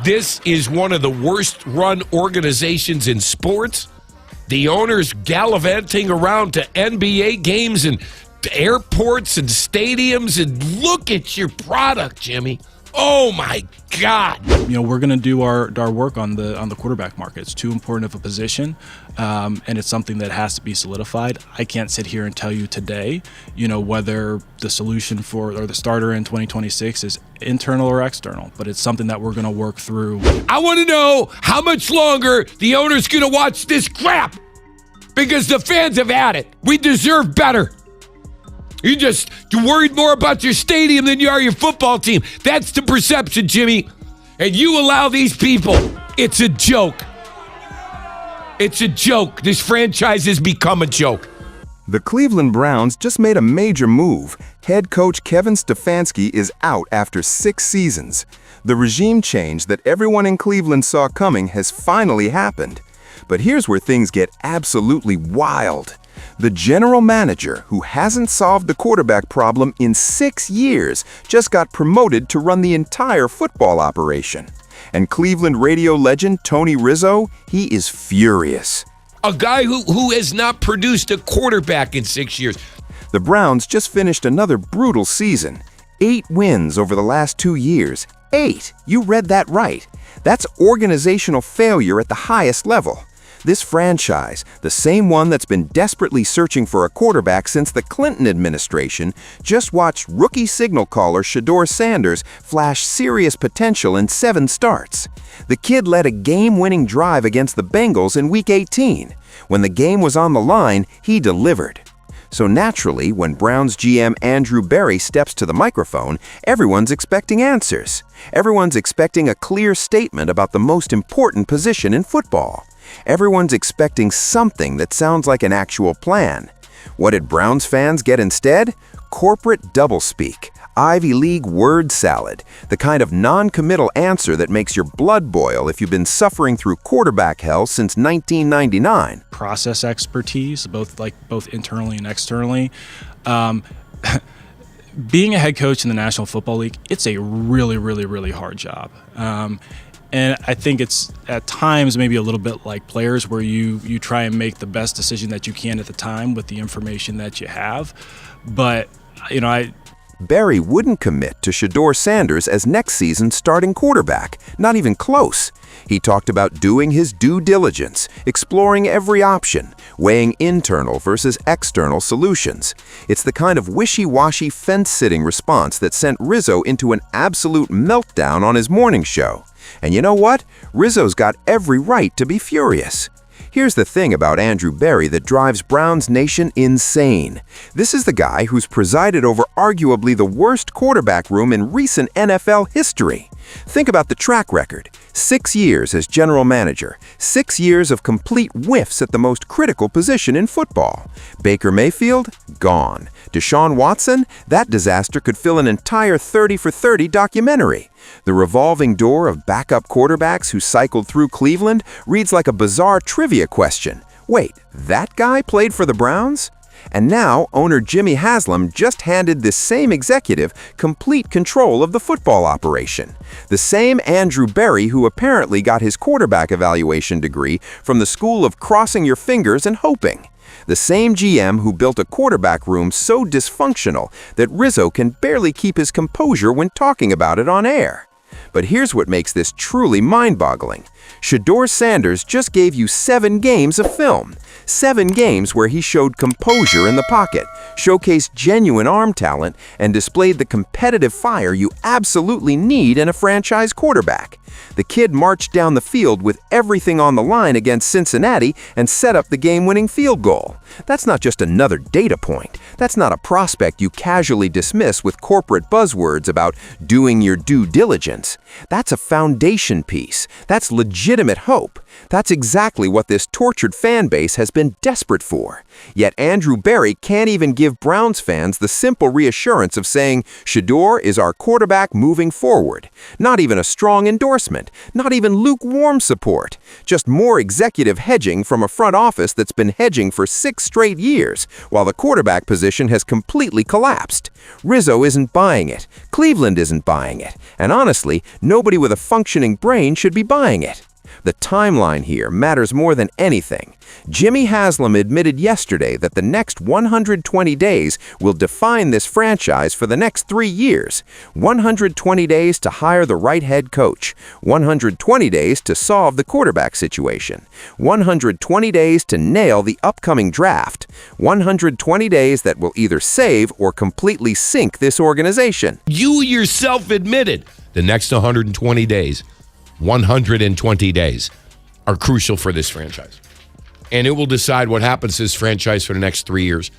This is one of the worst-run organizations in sports. The owners gallivanting around to NBA games and airports and stadiums, and look at your product, Jimmy. Oh, my God. We're going to do our work on the quarterback market. It's too important of a position, and it's something that has to be solidified. I can't sit here and tell you today, whether the solution or the starter in 2026 is internal or external, but it's something that we're going to work through. I want to know how much longer the owner's going to watch this crap, because the fans have had it. We deserve better. You're worried more about your stadium than you are your football team. That's the perception, Jimmy. And you allow these people. It's a joke. It's a joke. This franchise has become a joke. The Cleveland Browns just made a major move. Head coach Kevin Stefanski is out after 6 seasons. The regime change that everyone in Cleveland saw coming has finally happened. But here's where things get absolutely wild. The general manager, who hasn't solved the quarterback problem in 6 years, just got promoted to run the entire football operation. And Cleveland radio legend Tony Rizzo, he is furious. A guy who has not produced a quarterback in 6 years. The Browns just finished another brutal season. 8 wins over the last 2 years. 8! You read that right. That's organizational failure at the highest level. This franchise, the same one that's been desperately searching for a quarterback since the Clinton administration, just watched rookie signal caller Shedeur Sanders flash serious potential in 7 starts. The kid led a game-winning drive against the Bengals in Week 18. When the game was on the line, he delivered. So naturally, when Browns GM Andrew Berry steps to the microphone, everyone's expecting answers. Everyone's expecting a clear statement about the most important position in football. Everyone's expecting something that sounds like an actual plan. What did Browns fans get instead? Corporate doublespeak, Ivy League word salad, the kind of non-committal answer that makes your blood boil if you've been suffering through quarterback hell since 1999. Process expertise, both internally and externally. Being a head coach in the National Football League, it's a really, really, really hard job. And I think it's at times maybe a little bit like players, where you try and make the best decision that you can at the time with the information that you have. But, Berry wouldn't commit to Shedeur Sanders as next season's starting quarterback, not even close. He talked about doing his due diligence, exploring every option, weighing internal versus external solutions. It's the kind of wishy-washy fence-sitting response that sent Rizzo into an absolute meltdown on his morning show. And you know what? Rizzo's got every right to be furious. Here's the thing about Andrew Berry that drives Browns Nation insane. This is the guy who's presided over arguably the worst quarterback room in recent NFL history. Think about the track record. 6 years as general manager. 6 years of complete whiffs at the most critical position in football. Baker Mayfield? Gone. Deshaun Watson? That disaster could fill an entire 30 for 30 documentary. The revolving door of backup quarterbacks who cycled through Cleveland reads like a bizarre trivia question. Wait, that guy played for the Browns? And now, owner Jimmy Haslam just handed this same executive complete control of the football operation. The same Andrew Berry who apparently got his quarterback evaluation degree from the school of crossing your fingers and hoping. The same GM who built a quarterback room so dysfunctional that Rizzo can barely keep his composure when talking about it on air. But here's what makes this truly mind-boggling. Shedeur Sanders just gave you 7 games of film. 7 games where he showed composure in the pocket, showcased genuine arm talent, and displayed the competitive fire you absolutely need in a franchise quarterback. The kid marched down the field with everything on the line against Cincinnati and set up the game-winning field goal. That's not just another data point. That's not a prospect you casually dismiss with corporate buzzwords about doing your due diligence. That's a foundation piece. That's legitimate hope. That's exactly what this tortured fan base has been desperate for. Yet Andrew Berry can't even give Browns fans the simple reassurance of saying, Shedeur is our quarterback moving forward. Not even a strong endorsement endorsement, not even lukewarm support. Just more executive hedging from a front office that's been hedging for 6 straight years, while the quarterback position has completely collapsed. Rizzo isn't buying it, Cleveland isn't buying it, and honestly, nobody with a functioning brain should be buying it. The timeline here matters more than anything. Jimmy Haslam admitted yesterday that the next 120 days will define this franchise for the next 3 years. 120 days to hire the right head coach. 120 days to solve the quarterback situation. 120 days to nail the upcoming draft. 120 days that will either save or completely sink this organization. You yourself admitted the next 120 days, 120 days, are crucial for this franchise. And it will decide what happens to this franchise for the next 3 years.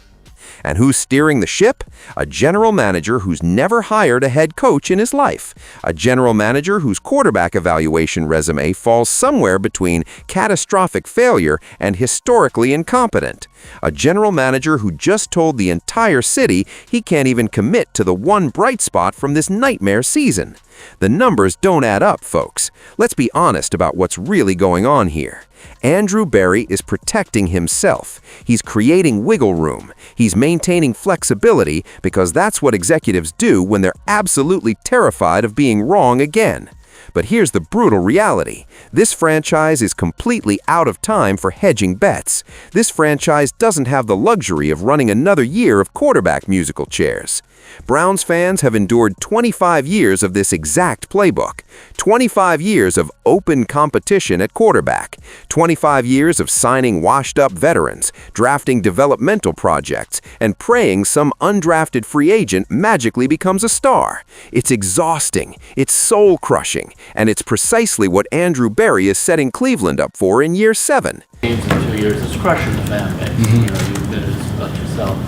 And who's steering the ship? A general manager who's never hired a head coach in his life. A general manager whose quarterback evaluation resume falls somewhere between catastrophic failure and historically incompetent. A general manager who just told the entire city he can't even commit to the one bright spot from this nightmare season. The numbers don't add up, folks. Let's be honest about what's really going on here. Andrew Berry is protecting himself. He's creating wiggle room. He's maintaining flexibility because that's what executives do when they're absolutely terrified of being wrong again. But here's the brutal reality. This franchise is completely out of time for hedging bets. This franchise doesn't have the luxury of running another year of quarterback musical chairs. Browns fans have endured 25 years of this exact playbook. 25 years of open competition at quarterback. 25 years of signing washed-up veterans, drafting developmental projects, and praying some undrafted free agent magically becomes a star. It's exhausting, it's soul-crushing, and it's precisely what Andrew Berry is setting Cleveland up for in year 7. Games in 2 years is crushing the fan base. You know, you admitted it about yourself.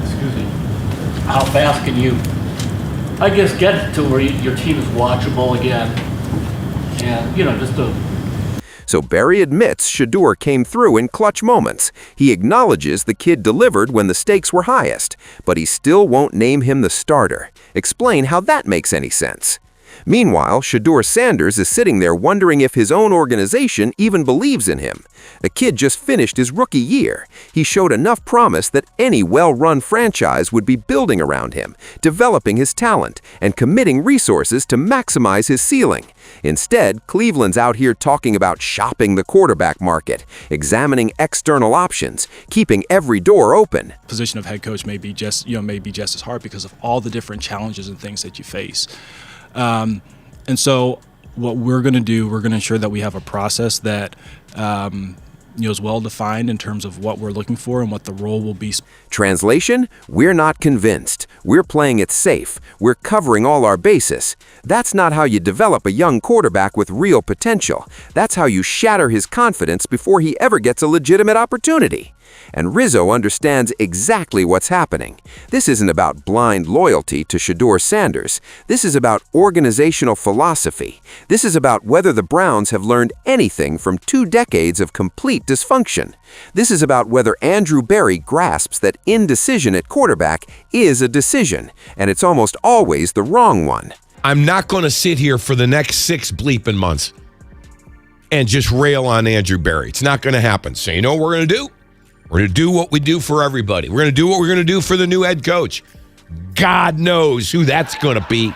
Excuse me. How fast can you, I guess, get to where your team is watchable again? And, you know, just to... So Berry admits Shedeur came through in clutch moments. He acknowledges the kid delivered when the stakes were highest, but he still won't name him the starter. Explain how that makes any sense. Meanwhile, Shedeur Sanders is sitting there wondering if his own organization even believes in him. The kid just finished his rookie year. He showed enough promise that any well-run franchise would be building around him, developing his talent, and committing resources to maximize his ceiling. Instead, Cleveland's out here talking about shopping the quarterback market, examining external options, keeping every door open. Position of head coach may be just as hard because of all the different challenges and things that you face. And so what we're going to do, we're going to ensure that we have a process that is well defined in terms of what we're looking for and what the role will be. Translation, we're not convinced. We're playing it safe. We're covering all our bases. That's not how you develop a young quarterback with real potential. That's how you shatter his confidence before he ever gets a legitimate opportunity. And Rizzo understands exactly what's happening. This isn't about blind loyalty to Shedeur Sanders. This is about organizational philosophy. This is about whether the Browns have learned anything from 2 decades of complete dysfunction. This is about whether Andrew Berry grasps that indecision at quarterback is a decision, and it's almost always the wrong one. I'm not going to sit here for the next 6 bleeping months and just rail on Andrew Berry. It's not going to happen. So you know what we're going to do? We're going to do what we do for everybody. We're going to do what we're going to do for the new head coach. God knows who that's going to be.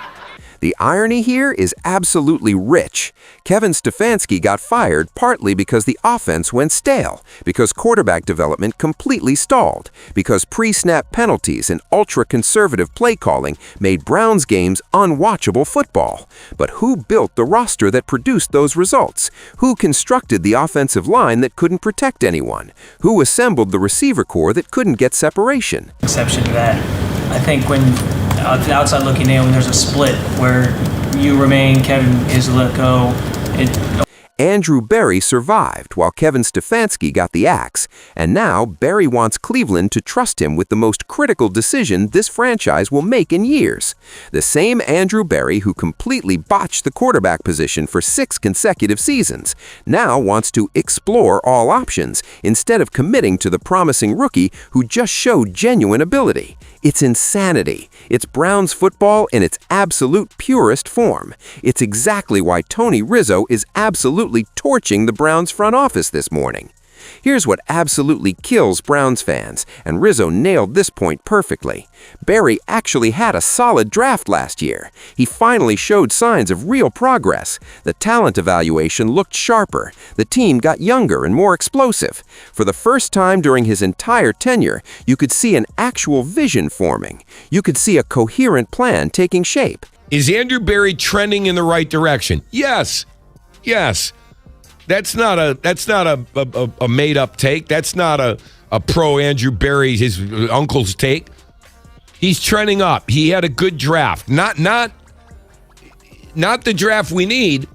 The irony here is absolutely rich. Kevin Stefanski got fired partly because the offense went stale, because quarterback development completely stalled, because pre-snap penalties and ultra-conservative play calling made Browns games unwatchable football. But who built the roster that produced those results? Who constructed the offensive line that couldn't protect anyone? Who assembled the receiver corps that couldn't get separation? Exception to that. I think when the outside looking in, when there's a split where you remain, Kevin is let go. Andrew Berry survived while Kevin Stefanski got the axe, and now Berry wants Cleveland to trust him with the most critical decision this franchise will make in years. The same Andrew Berry who completely botched the quarterback position for 6 consecutive seasons now wants to explore all options instead of committing to the promising rookie who just showed genuine ability. It's insanity. It's Browns football in its absolute purest form. It's exactly why Tony Rizzo is absolutely torching the Browns front office this morning. Here's what absolutely kills Browns fans, and Rizzo nailed this point perfectly. Berry actually had a solid draft last year. He finally showed signs of real progress. The talent evaluation looked sharper. The team got younger and more explosive. For the first time during his entire tenure, you could see an actual vision forming. You could see a coherent plan taking shape. Is Andrew Berry trending in the right direction? Yes. Yes. That's not a made-up take. That's not a pro Andrew Berry, his uncle's take. He's trending up. He had a good draft. Not the draft we need,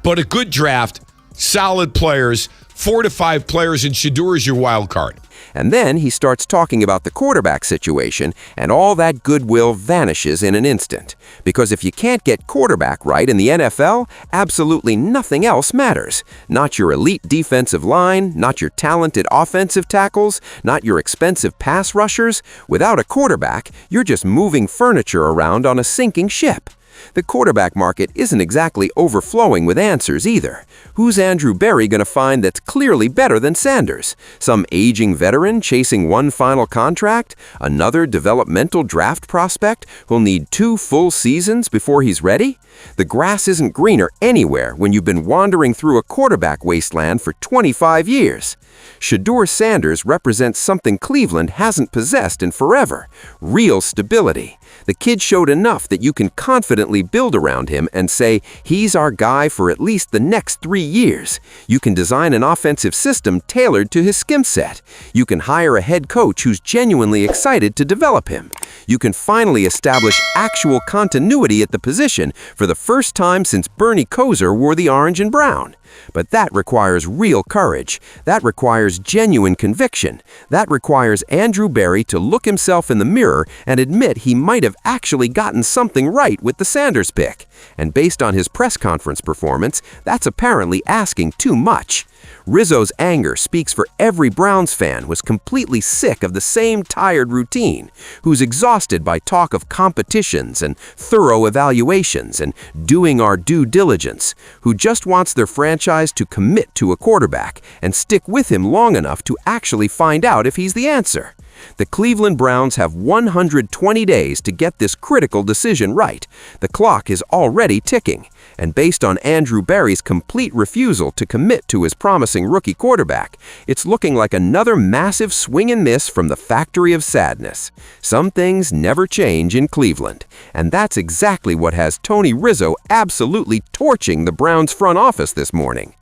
but a good draft. Solid players. 4 to 5 players, and Shedeur is your wild card. And then he starts talking about the quarterback situation, and all that goodwill vanishes in an instant. Because if you can't get quarterback right in the NFL, absolutely nothing else matters. Not your elite defensive line, not your talented offensive tackles, not your expensive pass rushers. Without a quarterback, you're just moving furniture around on a sinking ship. The quarterback market isn't exactly overflowing with answers either. Who's Andrew Berry going to find that's clearly better than Sanders? Some aging veteran chasing one final contract? Another developmental draft prospect who'll need 2 full seasons before he's ready? The grass isn't greener anywhere when you've been wandering through a quarterback wasteland for 25 years. Shedeur Sanders represents something Cleveland hasn't possessed in forever: real stability. The kid showed enough that you can confidently build around him and say, he's our guy for at least the next 3 years. You can design an offensive system tailored to his skill set. You can hire a head coach who's genuinely excited to develop him. You can finally establish actual continuity at the position for the first time since Bernie Kosar wore the orange and brown. But that requires real courage. That requires genuine conviction. That requires Andrew Berry to look himself in the mirror and admit he might have actually gotten something right with the Sanders pick. And based on his press conference performance, that's apparently asking too much. Rizzo's anger speaks for every Browns fan who's completely sick of the same tired routine, who's exhausted by talk of competitions and thorough evaluations and doing our due diligence, who just wants their franchise to commit to a quarterback and stick with him long enough to actually find out if he's the answer. The Cleveland Browns have 120 days to get this critical decision right. The clock is already ticking, and based on Andrew Berry's complete refusal to commit to his promising rookie quarterback, it's looking like another massive swing and miss from the factory of sadness. Some things never change in Cleveland, and that's exactly what has Tony Rizzo absolutely torching the Browns front office this morning.